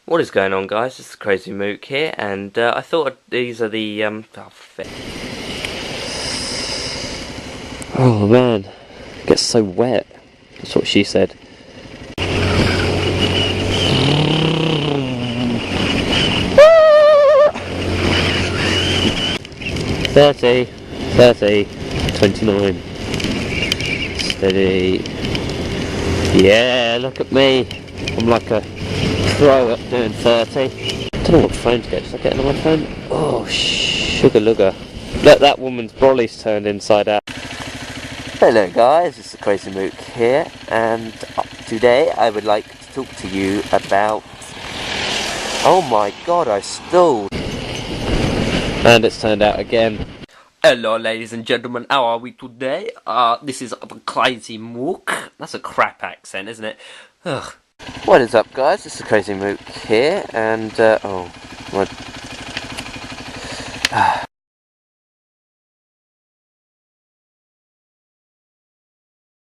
What is going on, guys? It's the Crazy Mook here, and I thought these are the oh man, it gets so wet. That's what she said. 30, 30, 29. Steady. Yeah, look at me. I'm like a pro at doing 30. I don't know what phone to get. Should I get another phone? Oh, sugar lugger. Look, that woman's brolly's turned inside out. Hello guys, it's the Crazy Mook here, and today I would like to talk to you about... Oh my god, I stalled! And it's turned out again. Hello ladies and gentlemen, how are we today? This is the Crazy Mook. That's a crap accent, isn't it? Ugh. What is up guys, it's the Crazy Mook here, and oh, what?